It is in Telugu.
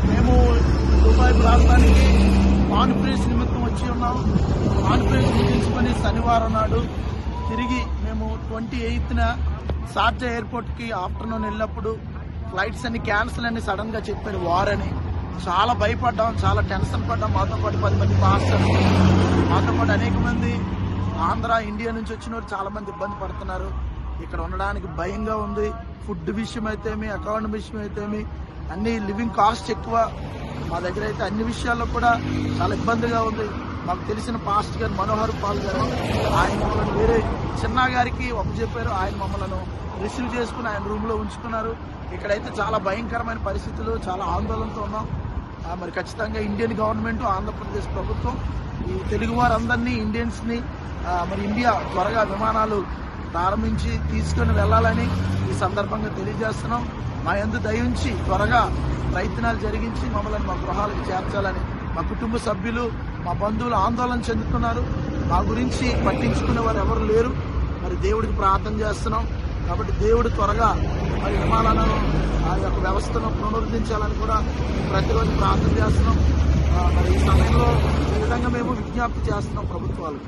మేము దుబాయ్ ప్రాంతానికి కాన్ఫరెన్స్ నిమిత్తం వచ్చి ఉన్నాం. కాన్ఫరెన్స్ ముగించుకొని శనివారం నాడు తిరిగి మేము 28న షార్జా ఎయిర్పోర్ట్కి ఆఫ్టర్నూన్ వెళ్ళినప్పుడు ఫ్లైట్స్ అన్ని క్యాన్సిల్ అని సడన్ గా చెప్పారు వార్ అని. చాలా భయపడ్డాం, చాలా టెన్షన్ పడ్డాం. మాతో పాటు 10 మంది పాస్టర్స్, మాతో పాటు అనేక మంది ఆంధ్ర ఇండియా నుంచి వచ్చిన వారు చాలా మంది ఇబ్బంది పడుతున్నారు. ఇక్కడ ఉండడానికి భయంగా ఉంది. ఫుడ్ విషయం అయితేమి, అకౌంట్ విషయం అయితేమి, అన్ని లివింగ్ కాస్ట్ ఎక్కువ. మా దగ్గర అయితే అన్ని విషయాల్లో కూడా చాలా ఇబ్బందిగా ఉంది. మాకు తెలిసిన పాస్టర్ గారు మనోహర్ పాల్ గారు, ఆయన మమ్మల్ని వేరే చిన్న గారికి ఒప్పచెప్పారు. ఆయన మమ్మల్ని రిసీవ్ చేసుకుని ఆయన రూమ్ లో ఉంచుకున్నారు. ఇక్కడైతే చాలా భయంకరమైన పరిస్థితులు, చాలా ఆందోళనతో ఉన్నాం. మరి ఖచ్చితంగా ఇండియన్ గవర్నమెంట్, ఆంధ్రప్రదేశ్ ప్రభుత్వం ఈ తెలుగు వారందరినీ, ఇండియన్స్ ని మరి ఇండియా త్వరగా విమానాలు ప్రారంభించి తీసుకుని వెళ్లాలని ఈ సందర్భంగా తెలియజేస్తున్నాం. మా యందు దయించి త్వరగా ప్రయత్నాలు జరిగించి మమ్మల్ని మా గృహాలకు చేర్చాలని మా కుటుంబ సభ్యులు, మా బంధువులు ఆందోళన చెందుతున్నారు. మా గురించి పట్టించుకునే వారు ఎవరు లేరు. మరి దేవుడికి ప్రార్థన చేస్తున్నాం. కాబట్టి దేవుడు త్వరగా మరి విమానాలను ఆ యొక్క వ్యవస్థను పునరుద్ధరించాలని కూడా ప్రతిరోజు ప్రార్థన చేస్తున్నాం. మరి ఈ సమయంలో ఈ విధంగా మేము విజ్ఞప్తి చేస్తున్నాం ప్రభుత్వాలు.